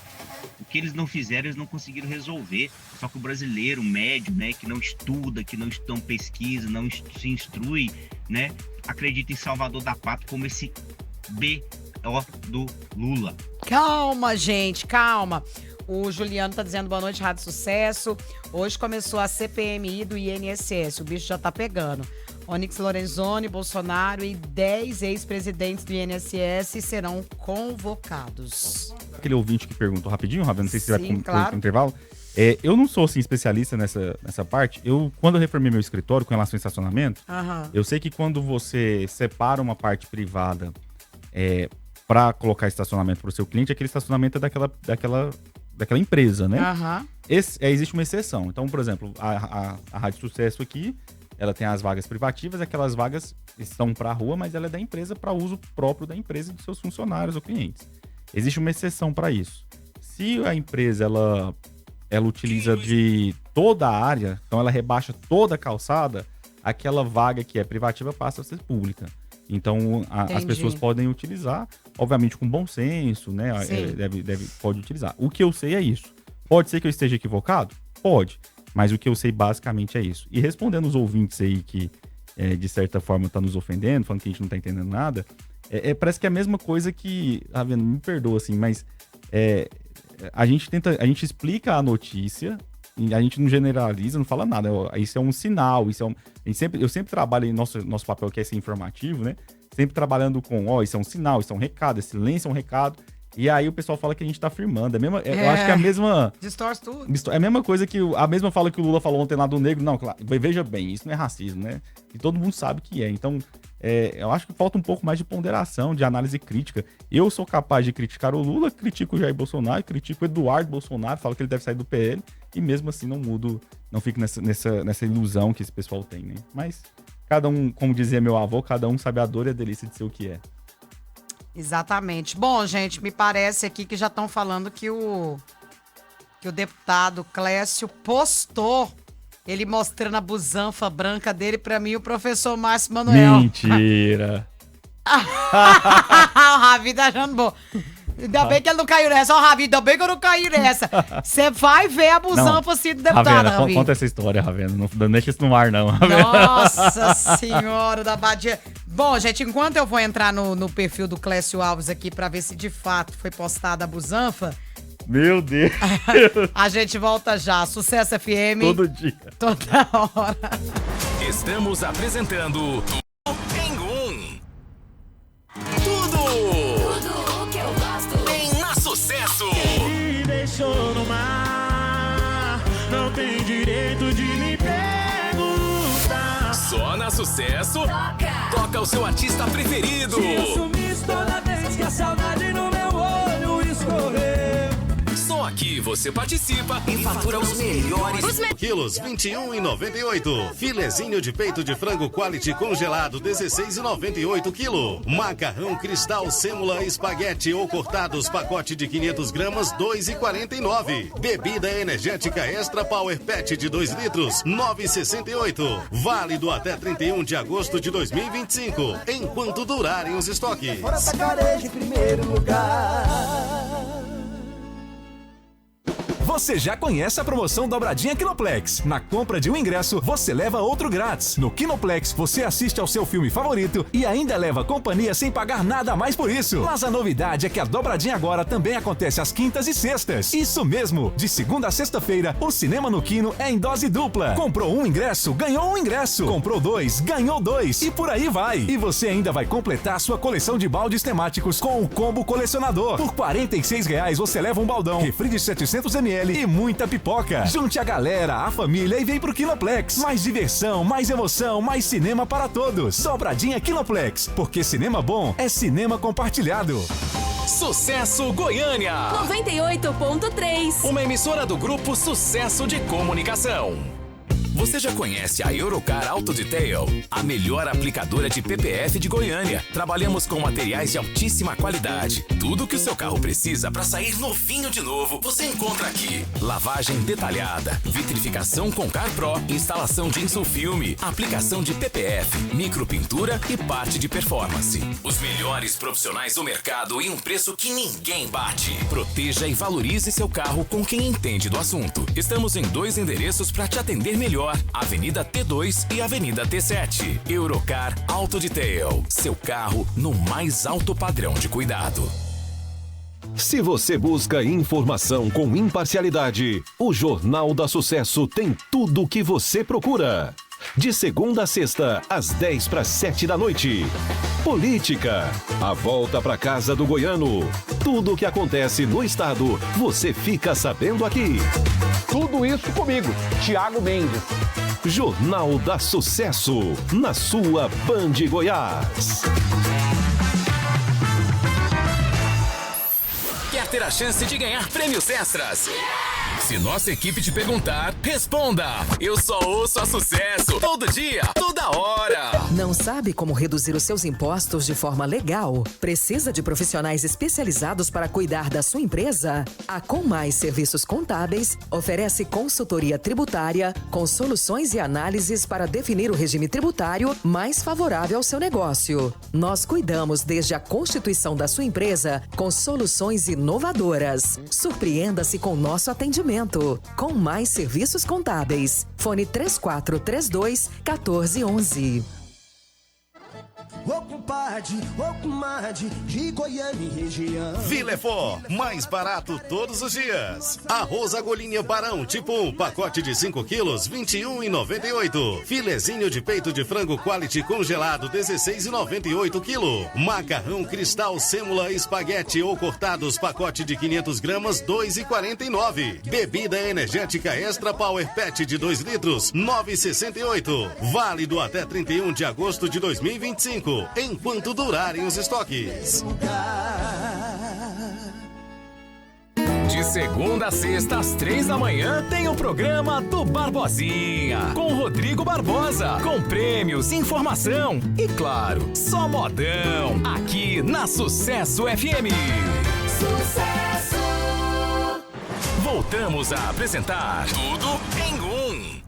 O que eles não fizeram, eles não conseguiram resolver. Só que o brasileiro médio, né, que não estuda, que não pesquisa, não se instrui, né, acredita em Salvador da Pátria como esse B do Lula.
Calma, gente, calma. O Juliano tá dizendo boa noite, Rádio Sucesso. Hoje começou a CPMI do INSS, o bicho já tá pegando. Onyx Lorenzoni, Bolsonaro e 10 ex-presidentes do INSS serão convocados.
Aquele ouvinte que perguntou rapidinho, Ravena, não sei se você vai
claro.
pro intervalo. Eu não sou assim, especialista nessa parte. Quando eu reformei meu escritório com relação ao estacionamento, eu sei que quando você separa uma parte privada para colocar estacionamento para o seu cliente, aquele estacionamento é daquela empresa, né? Existe uma exceção. Então, por exemplo, a Rádio Sucesso aqui, ela tem as vagas privativas, aquelas vagas estão para a rua, mas ela é da empresa para uso próprio da empresa e dos seus funcionários ou clientes. Existe uma exceção para isso. Se a empresa ela utiliza de toda a área, então ela rebaixa toda a calçada, aquela vaga que é privativa passa a ser pública. Então as pessoas podem utilizar, obviamente com bom senso, né? Pode utilizar. O que eu sei é isso. Pode ser que eu esteja equivocado? Pode. Mas o que eu sei basicamente é isso. E respondendo os ouvintes aí que, de certa forma, tá nos ofendendo, falando que a gente não tá entendendo nada, parece que é a mesma coisa que... Ravena, me perdoa, assim, mas a gente explica a notícia e a gente não generaliza, não fala nada. Isso é um sinal, eu sempre trabalho em nosso papel, que é ser informativo, né? Sempre trabalhando com, isso é um sinal, isso é um recado, esse silêncio é um recado. E aí o pessoal fala que a gente tá afirmando. Eu acho que é a mesma...
Distorce tudo.
É a mesma coisa que... A mesma fala que o Lula falou ontem lá do negro. Não, claro, veja bem, isso não é racismo, né? E todo mundo sabe que é. Então, eu acho que falta um pouco mais de ponderação, de análise crítica. Eu sou capaz de criticar o Lula, critico o Jair Bolsonaro, critico o Eduardo Bolsonaro, falo que ele deve sair do PL, e mesmo assim não mudo, não fico nessa ilusão que esse pessoal tem, né? Mas cada um, como dizia meu avô, cada um sabe a dor e a delícia de ser o que é.
Exatamente. Bom, gente, me parece aqui que já estão falando que o deputado Clécio postou ele mostrando a busanfa branca dele pra mim e o professor Márcio Manuel.
Mentira.
O Ravi tá achando bom. Ainda bem que ele não caiu nessa. Ó, Ravi, ainda bem que eu não caí nessa. Você vai ver a busanfa assim do deputado, Ravi.
Conta essa história, Ravena. Não deixa isso no ar, não. Ravena.
Nossa senhora da Badia. Bom, gente, enquanto eu vou entrar no perfil do Clécio Alves aqui pra ver se de fato foi postada a busanfa...
Meu Deus.
A gente volta já. Sucesso FM.
Todo dia.
Toda hora.
Estamos apresentando em Tudo que eu gosto tem na Sucesso.
Me deixou no mar, não tem direito de me perguntar.
Só na Sucesso toca o seu artista preferido.
Se sumisse toda vez que a saudade no meu olho escorreu.
Só aqui você participa e fatura os melhores
quilos, 21,98. Filezinho de peito de frango quality congelado, 16,98 quilo. Macarrão cristal sêmula espaguete ou cortados, pacote de 500 gramas, 2,49. Bebida energética extra Power Pet de 2 litros, 9,68. Válido até 31 de agosto de 2025, enquanto durarem os estoques.
Fora Tacarejo em primeiro lugar.
Você já conhece a promoção Dobradinha Kinoplex. Na compra de um ingresso, você leva outro grátis. No Kinoplex, você assiste ao seu filme favorito e ainda leva companhia sem pagar nada a mais por isso. Mas a novidade é que a Dobradinha agora também acontece às quintas e sextas. Isso mesmo! De segunda a sexta-feira, o cinema no Kino é em dose dupla. Comprou um ingresso, ganhou um ingresso. Comprou 2, ganhou 2. E por aí vai. E você ainda vai completar sua coleção de baldes temáticos com o combo colecionador. Por R$ 46,00 você leva um baldão, refri de 700 ml e muita pipoca. Junte a galera, a família e vem pro Kinoplex. Mais diversão, mais emoção, mais cinema para todos. Dobradinha Kinoplex, porque cinema bom é cinema compartilhado.
Sucesso Goiânia
98.3.
Uma emissora do Grupo Sucesso de Comunicação. Você já conhece a Eurocar Auto Detail? A melhor aplicadora de PPF de Goiânia. Trabalhamos com materiais de altíssima qualidade. Tudo que o seu carro precisa para sair novinho de novo, você encontra aqui. Lavagem detalhada, vitrificação com CarPro, instalação de insulfilme, aplicação de PPF, micropintura e parte de performance. Os melhores profissionais do mercado e um preço que ninguém bate. Proteja e valorize seu carro com quem entende do assunto. Estamos em 2 endereços para te atender melhor. melhor, Avenida T2 e Avenida T7. Eurocar Auto Detail. Seu carro no mais alto padrão de cuidado.
Se você busca informação com imparcialidade, o Jornal da Sucesso tem tudo o que você procura. De segunda a sexta, às 6:50 da noite. Política, a volta para casa do goiano. Tudo o que acontece no estado, você fica sabendo aqui.
Tudo isso comigo, Thiago Mendes.
Jornal da Sucesso, na sua Band Goiás.
Quer ter a chance de ganhar prêmios extras? Se nossa equipe te perguntar, responda: eu só ouço a Sucesso, todo dia, toda hora.
Não sabe como reduzir os seus impostos de forma legal? Precisa de profissionais especializados para cuidar da sua empresa? A Com Mais Serviços Contábeis oferece consultoria tributária com soluções e análises para definir o regime tributário mais favorável ao seu negócio. Nós cuidamos desde a constituição da sua empresa com soluções inovadoras. Surpreenda-se com nosso atendimento. Com Mais Serviços Contábeis. Fone 3432-1411.
Ô compadre, de Goiânia e região.
Filefó, mais barato todos os dias. Arroz agulhinha Barão, tipo 1, pacote de 5 quilos, R$21,98. Filezinho de peito de frango quality congelado, R$16,98 quilo. Macarrão Cristal Sêmula espaguete ou cortados, pacote de 500 gramas, R$2,49. Bebida energética Extra Power Pet de 2 litros, R$9,68. Válido até 31 de agosto de 2025. Enquanto durarem os estoques.
De segunda a sexta, às 3 da manhã, tem o programa do Barbosinha, com Rodrigo Barbosa, com prêmios, informação e, claro, só modão, aqui na Sucesso FM.
Sucesso!
Voltamos a apresentar Tudo em Um.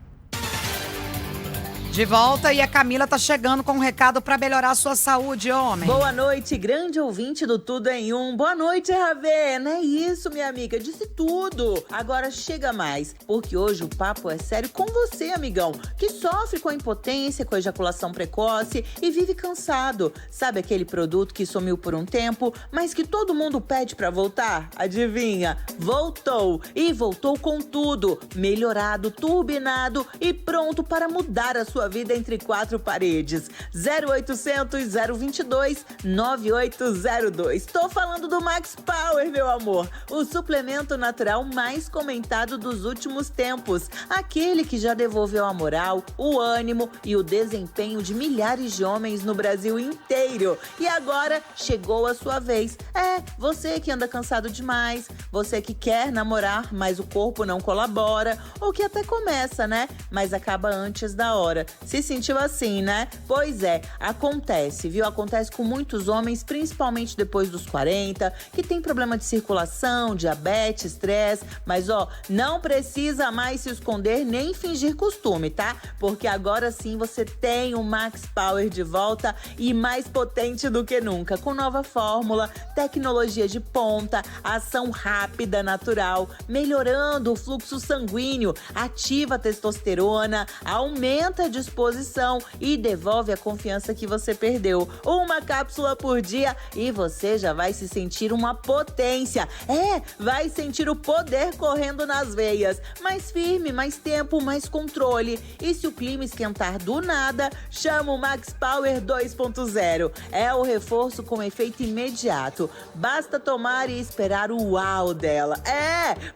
De volta, e a Camila tá chegando com um recado para melhorar a sua saúde, homem.
Boa noite, grande ouvinte do Tudo em Um. Boa noite, Ravena. É isso, minha amiga, disse tudo. Agora chega mais, porque hoje o papo é sério com você, amigão, que sofre com a impotência, com a ejaculação precoce e vive cansado. Sabe aquele produto que sumiu por um tempo, mas que todo mundo pede pra voltar? Adivinha? Voltou. E voltou com tudo. Melhorado, turbinado e pronto para mudar a sua vida entre 4 paredes. 0800 022 9802. Tô falando do Max Power, meu amor. O suplemento natural mais comentado dos últimos tempos. Aquele que já devolveu a moral, o ânimo e o desempenho de milhares de homens no Brasil inteiro. E agora chegou a sua vez. Você que anda cansado demais, você que quer namorar, mas o corpo não colabora, ou que até começa, né? Mas acaba antes da hora. Se sentiu assim, né? Pois é, acontece, viu? Acontece com muitos homens, principalmente depois dos 40, que tem problema de circulação, diabetes, estresse, mas não precisa mais se esconder nem fingir costume, tá? Porque agora sim você tem o Max Power de volta e mais potente do que nunca, com nova fórmula, tecnologia de ponta, ação rápida, natural, melhorando o fluxo sanguíneo, ativa a testosterona, aumenta a disposição e devolve a confiança que você perdeu. Uma cápsula por dia e você já vai se sentir uma potência. Vai sentir o poder correndo nas veias. Mais firme, mais tempo, mais controle. E se o clima esquentar do nada, chama o Max Power 2.0. É o reforço com efeito imediato. Basta tomar e esperar o uau dela.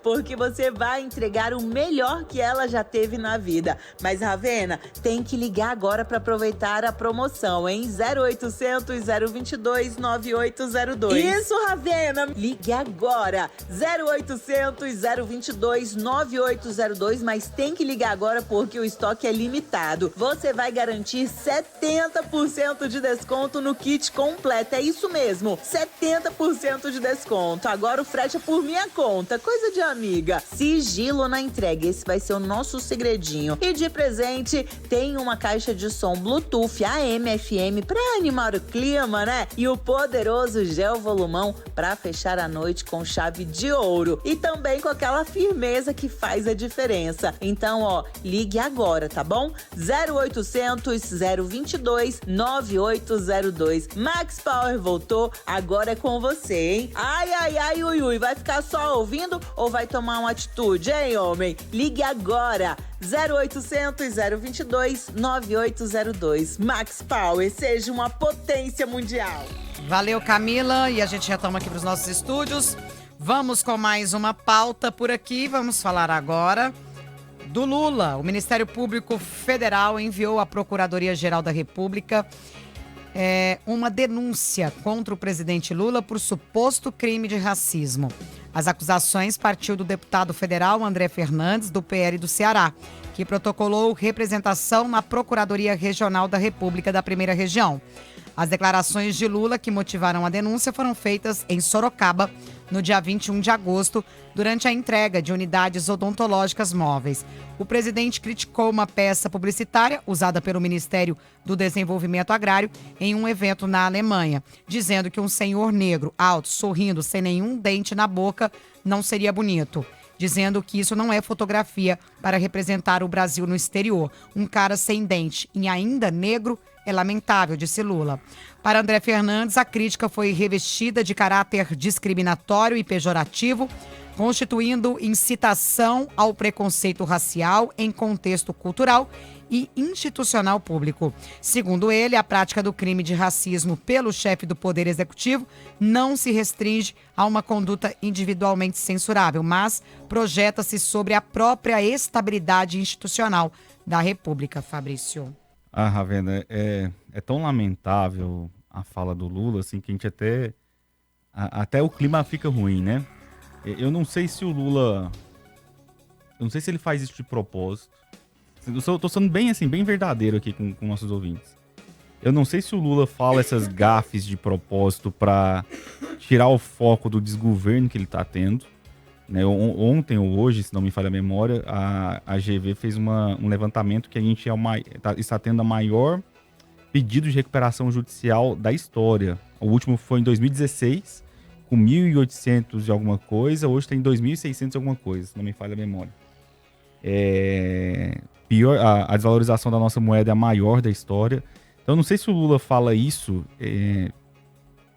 Porque você vai entregar o melhor que ela já teve na vida. Mas, Ravena, tem que ligar agora para aproveitar a promoção, hein? 0800 022 9802. Isso, Ravena! Ligue agora! 0800 022 9802, mas tem que ligar agora porque o estoque é limitado. Você vai garantir 70% de desconto no kit completo. É isso mesmo, 70% de desconto. Agora o frete é por minha conta, coisa de amiga. Sigilo na entrega, esse vai ser o nosso segredinho. E de presente, tem tem uma caixa de som Bluetooth AM/FM pra animar o clima, né? E o poderoso gel volumão pra fechar a noite com chave de ouro. E também com aquela firmeza que faz a diferença. Então, ó, ligue agora, tá bom? 0800 022 9802. Max Power voltou, agora é com você, hein? Ai, ai, ai, ui, ui, vai ficar só ouvindo ou vai tomar uma atitude, hein, homem? Ligue agora, 0800 022 9802. Max Power, seja uma potência mundial.
Valeu, Camila, e a gente retoma aqui para os nossos estúdios. Vamos com mais uma pauta por aqui, vamos falar agora do Lula. O Ministério Público Federal enviou à Procuradoria-Geral da República uma denúncia contra o presidente Lula por suposto crime de racismo. As acusações partiu do deputado federal André Fernandes, do PL do Ceará, que protocolou representação na Procuradoria Regional da República da Primeira Região. As declarações de Lula que motivaram a denúncia foram feitas em Sorocaba, no dia 21 de agosto, durante a entrega de unidades odontológicas móveis. O presidente criticou uma peça publicitária usada pelo Ministério do Desenvolvimento Agrário em um evento na Alemanha, dizendo que um senhor negro, alto, sorrindo, sem nenhum dente na boca, não seria bonito. Dizendo que isso não é fotografia para representar o Brasil no exterior. Um cara sem dente e ainda negro é lamentável, disse Lula. Para André Fernandes, a crítica foi revestida de caráter discriminatório e pejorativo, constituindo incitação ao preconceito racial em contexto cultural e institucional público. Segundo ele, a prática do crime de racismo pelo chefe do Poder Executivo não se restringe a uma conduta individualmente censurável, mas projeta-se sobre a própria estabilidade institucional da República, Fabrício.
Ah, Ravena, é tão lamentável a fala do Lula, assim, que a gente até o clima fica ruim, né? Eu não sei se o Lula, eu não sei se ele faz isso de propósito. Eu tô sendo bem, assim, bem verdadeiro aqui com nossos ouvintes. Eu não sei se o Lula fala essas gafes de propósito para tirar o foco do desgoverno que ele tá tendo. Né? Ontem ou hoje, se não me falha a memória, a GV fez um levantamento que a gente está tendo a maior pedido de recuperação judicial da história. O último foi em 2016, com 1.800 e alguma coisa. Hoje tem 2.600 e alguma coisa, se não me falha a memória. A desvalorização da nossa moeda é a maior da história. Então, eu não sei se o Lula fala isso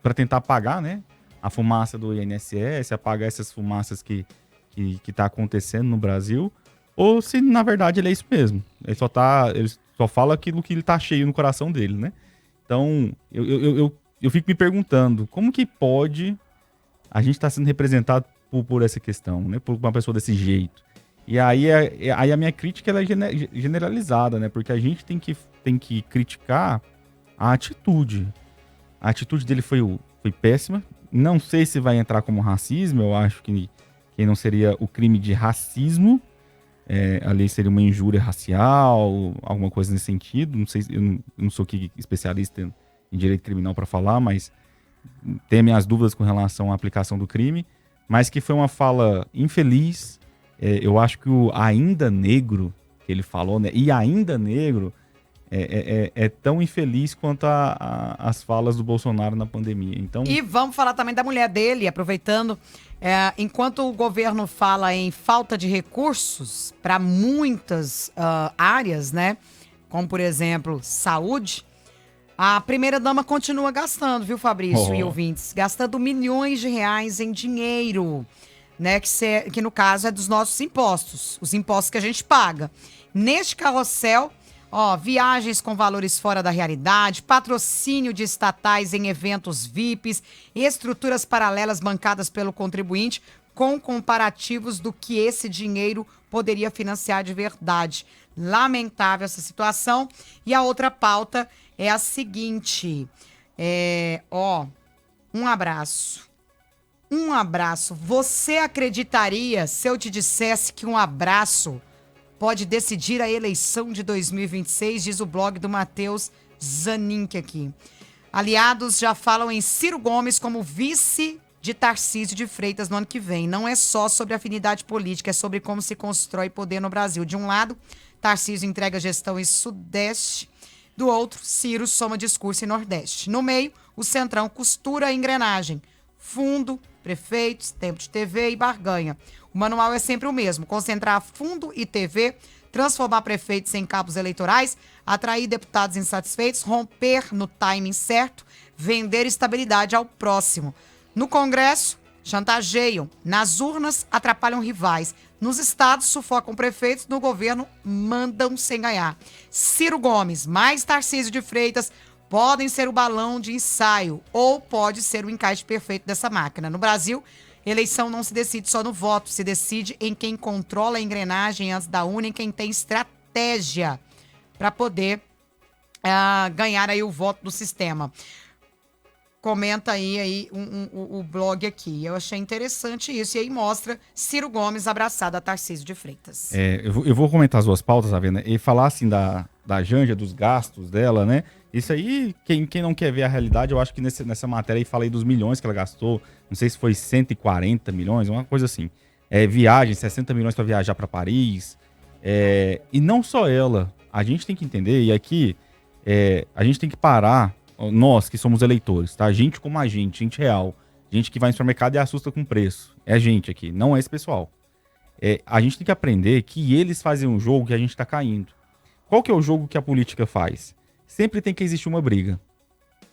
para tentar apagar, né, a fumaça do INSS, apagar essas fumaças que tá acontecendo no Brasil, ou se, na verdade, ele é isso mesmo. Ele só fala aquilo que ele tá cheio no coração dele, né? Então, eu fico me perguntando, como que pode a gente estar sendo representado por essa questão, né? Por uma pessoa desse jeito. E aí a minha crítica ela é generalizada, né? Porque a gente tem que criticar a atitude. A atitude dele foi péssima. Não sei se vai entrar como racismo, eu acho que não seria o crime de racismo. Ali seria uma injúria racial, alguma coisa nesse sentido. Não sei, eu não sou especialista em direito criminal para falar, mas tenho minhas dúvidas com relação à aplicação do crime. Mas que foi uma fala infeliz. Eu acho que o ainda negro que ele falou, né? E ainda negro é tão infeliz quanto as falas do Bolsonaro na pandemia. Então...
E vamos falar também da mulher dele, aproveitando. Enquanto o governo fala em falta de recursos para muitas áreas, né? Como, por exemplo, saúde, a primeira-dama continua gastando, viu, Fabrício e ouvintes? Gastando milhões de reais em dinheiro, né? Que no caso é dos nossos impostos, os impostos que a gente paga. Neste carrossel, viagens com valores fora da realidade, patrocínio de estatais em eventos VIPs, estruturas paralelas bancadas pelo contribuinte, com comparativos do que esse dinheiro poderia financiar de verdade. Lamentável essa situação. E a outra pauta é a seguinte, um abraço. Um abraço. Você acreditaria se eu te dissesse que um abraço pode decidir a eleição de 2026, diz o blog do Matheus Zaninck aqui. Aliados já falam em Ciro Gomes como vice de Tarcísio de Freitas no ano que vem. Não é só sobre afinidade política, é sobre como se constrói poder no Brasil. De um lado, Tarcísio entrega gestão em Sudeste, do outro, Ciro soma discurso em Nordeste. No meio, o Centrão costura a engrenagem. Fundo, prefeitos, tempo de TV e barganha. O manual é sempre o mesmo: concentrar fundo e TV, transformar prefeitos em cabos eleitorais, atrair deputados insatisfeitos, romper no timing certo, vender estabilidade ao próximo. No Congresso, chantageiam. Nas urnas, atrapalham rivais. Nos estados, sufocam prefeitos. No governo, mandam sem ganhar. Ciro Gomes, mais Tarcísio de Freitas, podem ser o balão de ensaio ou pode ser o encaixe perfeito dessa máquina. No Brasil, eleição não se decide só no voto, se decide em quem controla a engrenagem antes da urna, em quem tem estratégia para poder ganhar aí o voto do sistema. Comenta aí o blog aqui. Eu achei interessante isso. E aí mostra Ciro Gomes abraçado a Tarcísio de Freitas.
Eu vou comentar as duas pautas, Avena, e falar assim da Janja, dos gastos dela, né? Isso aí, quem não quer ver a realidade, eu acho que nessa matéria aí fala aí dos milhões que ela gastou. Não sei se foi 140 milhões, uma coisa assim. Viagem, 60 milhões para viajar para Paris. E não só ela. A gente tem que entender, e aqui a gente tem que parar. Nós que somos eleitores, tá? Gente como a gente real. Gente que vai no supermercado e assusta com preço. É a gente aqui, não é esse pessoal. A gente tem que aprender que eles fazem um jogo que a gente tá caindo. Qual que é o jogo que a política faz? Sempre tem que existir uma briga.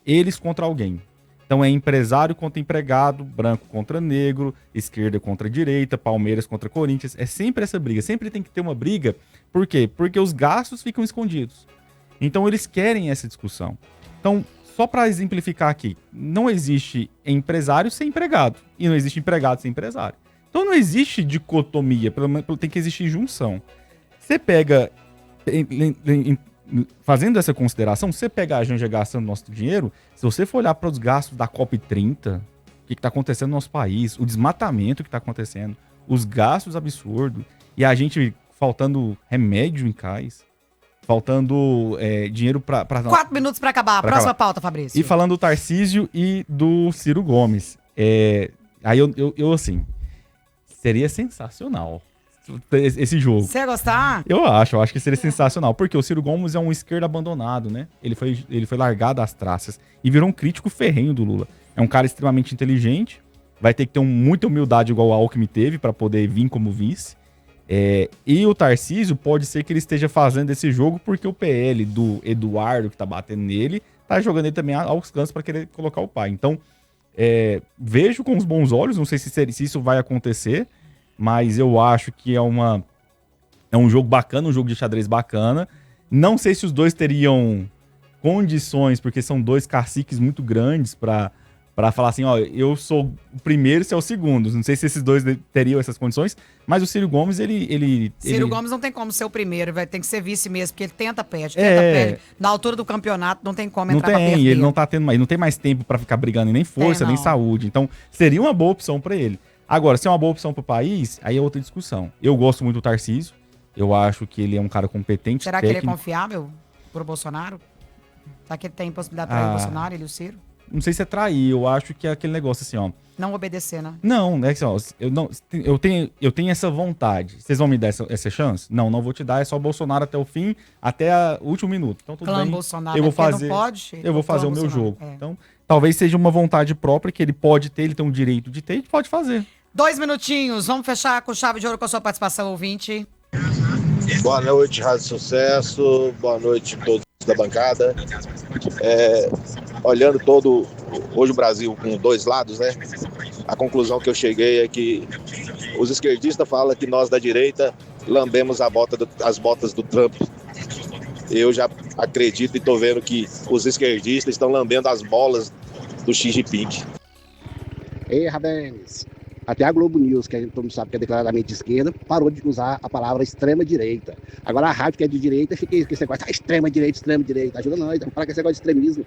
Eles contra alguém. Então é empresário contra empregado, branco contra negro, esquerda contra direita, Palmeiras contra Corinthians. É sempre essa briga. Sempre tem que ter uma briga. Por quê? Porque os gastos ficam escondidos. Então eles querem essa discussão. Então, só para exemplificar aqui, não existe empresário sem empregado. E não existe empregado sem empresário. Então não existe dicotomia, pelo menos tem que existir junção. Você pega, fazendo essa consideração, você pega a Janja gastando nosso dinheiro, se você for olhar para os gastos da COP30, o que está acontecendo no nosso país, o desmatamento que está acontecendo, os gastos absurdos, e a gente faltando remédio em cais, faltando dinheiro para...
4 minutos para acabar. Próxima pauta, Fabrício.
E falando do Tarcísio e do Ciro Gomes. Aí eu assim, seria sensacional esse jogo.
Você ia gostar?
Eu acho que seria sensacional. Porque o Ciro Gomes é um esquerdo abandonado, né? Ele foi largado às traças e virou um crítico ferrenho do Lula. É um cara extremamente inteligente, vai ter que ter muita humildade igual o Alckmin teve para poder vir como vice. E o Tarcísio pode ser que ele esteja fazendo esse jogo porque o PL do Eduardo, que tá batendo nele, tá jogando ele também aos cantos para querer colocar o pai. Então, vejo com os bons olhos, não sei se isso vai acontecer, mas eu acho que é um jogo bacana, um jogo de xadrez bacana. Não sei se os dois teriam condições, porque são dois caciques muito grandes para falar assim, ó, eu sou o primeiro, você é o segundo. Não sei se esses dois teriam essas condições, mas o Ciro Gomes,
Ciro Gomes não tem como ser o primeiro, vai ter que ser vice mesmo, porque ele perde. Na altura do campeonato, não tem como entrar pra perder.
Ele não tá tendo mais, não tem mais tempo para ficar brigando, nem força, nem saúde. Então, seria uma boa opção para ele. Agora, se é uma boa opção pro país, aí é outra discussão. Eu gosto muito do Tarcísio, eu acho que ele é um cara competente.
Será que ele é confiável pro Bolsonaro? Será que ele tem possibilidade para o Bolsonaro, ele e o Ciro?
Não sei se é trair, eu acho que é aquele negócio assim, ó.
Não obedecer, né?
Não, é assim, ó, eu tenho essa vontade. Vocês vão me dar essa chance? Não vou te dar, é só Bolsonaro até o fim, até o último minuto. Então tudo bem.
Bolsonaro,
eu vou fazer,
não pode,
eu vou fazer o meu
Bolsonaro.
jogo. Então, talvez seja uma vontade própria que ele pode ter, ele tem o direito de ter, ele pode fazer.
2 minutinhos, vamos fechar com chave de ouro com a sua participação, ouvinte.
Boa noite, Rádio Sucesso. Boa noite a todos da bancada. Olhando hoje o Brasil com 2 lados, né? A conclusão que eu cheguei é que os esquerdistas falam que nós da direita lambemos as botas do Trump. Eu já acredito e estou vendo que os esquerdistas estão lambendo as bolas do Xi Jinping.
Ei, Rabenes. Até a Globo News, que a gente todo mundo sabe que é declaradamente de esquerda, parou de usar a palavra extrema-direita. Agora a rádio que é de direita fica com esse negócio, extrema-direita. Ajuda nós, vamos falar com esse negócio de extremismo.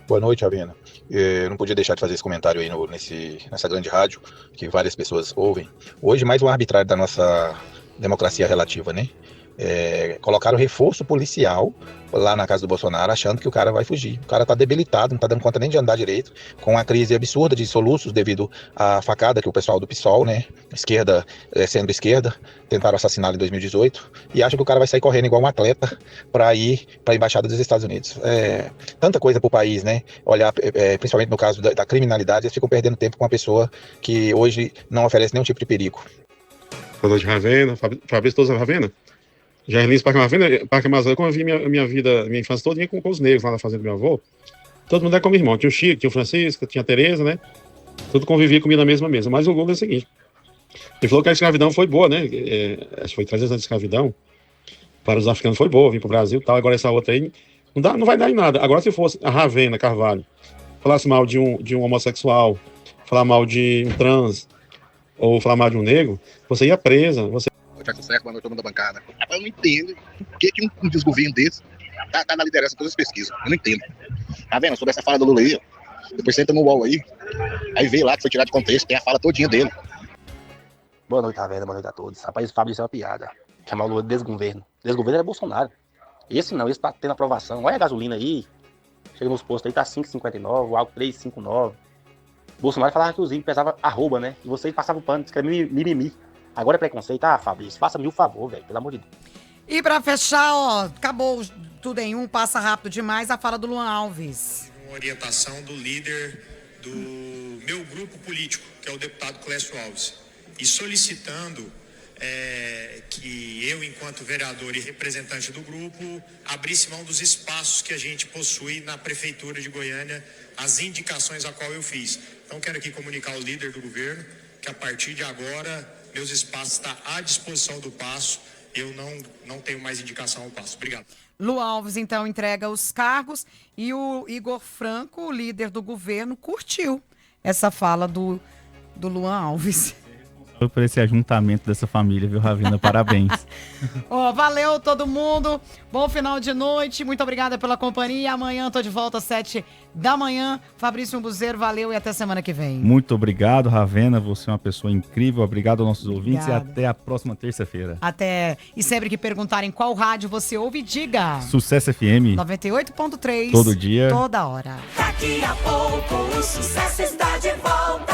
Boa noite, Avena. Eu não podia deixar de fazer esse comentário aí nessa grande rádio, que várias pessoas ouvem. Hoje, mais um arbitrário da nossa democracia relativa, né? Colocaram reforço policial lá na casa do Bolsonaro, achando que o cara vai fugir. O cara tá debilitado, não tá dando conta nem de andar direito, com a crise absurda de soluços devido à facada que o pessoal do PSOL, né, esquerda, sendo esquerda, tentaram assassiná-lo em 2018, e acham que o cara vai sair correndo igual um atleta para ir para a Embaixada dos Estados Unidos. Tanta coisa pro país, né? Olhar, principalmente no caso da criminalidade, eles ficam perdendo tempo com uma pessoa que hoje não oferece nenhum tipo de perigo.
Boa noite, Ravena. Fabrício Souza Ravena. Jairlins Parque Amazônia, como eu vi minha vida, minha infância toda com os negros lá na fazenda do meu avô, todo mundo é como irmão. Tinha o Chico, tinha o Francisco, tinha a Tereza, né? Tudo convivia comigo na mesma mesa. Mas o Lula é o seguinte: ele falou que a escravidão foi boa, né? Acho que foi 300 anos de escravidão. Para os africanos foi boa, vir pro Brasil e tal. Agora essa outra aí não vai dar em nada. Agora, se fosse a Ravena Carvalho falasse mal de um homossexual, falar mal de um trans, ou falar mal de um negro, você ia presa.
Tiago Sucesso, boa noite, todo mundo da bancada. Eu não entendo por que um desgoverno desse tá na liderança de todas as pesquisas. Eu não entendo. Tá vendo? Sobre essa fala do Lula aí, depois você entra no UOL aí vê lá que foi tirado de contexto, tem a fala todinha dele.
Boa noite, Ravena, boa noite a todos. Rapaz, o Fabrício é uma piada. Chamar o Lula de desgoverno. Desgoverno é Bolsonaro. Esse não, esse tá tendo aprovação. Olha a gasolina aí. Chega nos postos aí, tá 5,59, o álcool 3,59. Bolsonaro falava que os índios pesavam arroba, né? E vocês passavam o pano, escreviam mimimi. Agora é preconceito. Fabrício, faça-me o favor, velho, pelo amor de Deus.
E pra fechar, ó, acabou tudo em um, passa rápido demais, a fala do Luan Alves.
Uma orientação do líder do meu grupo político, que é o deputado Clécio Alves, e solicitando que eu, enquanto vereador e representante do grupo, abrisse mão dos espaços que a gente possui na Prefeitura de Goiânia, as indicações a qual eu fiz. Então, quero aqui comunicar ao líder do governo que, a partir de agora, meus espaços estão à disposição do Paço. Eu não tenho mais indicação ao Paço. Obrigado.
Luan Alves, então, entrega os cargos e o Igor Franco, o líder do governo, curtiu essa fala do Luan Alves.
Por esse ajuntamento dessa família, viu, Ravena? Parabéns.
Valeu todo mundo, bom final de noite, muito obrigada pela companhia. Amanhã tô de volta às 7 da manhã. Fabrício Umbuzeiro, valeu e até semana que vem.
Muito obrigado, Ravena, você é uma pessoa incrível. Obrigado aos nossos ouvintes e até a próxima terça-feira.
Até, e sempre que perguntarem qual rádio você ouve, diga
Sucesso FM
98.3,
todo dia,
toda hora.
Daqui a pouco o Sucesso está de volta.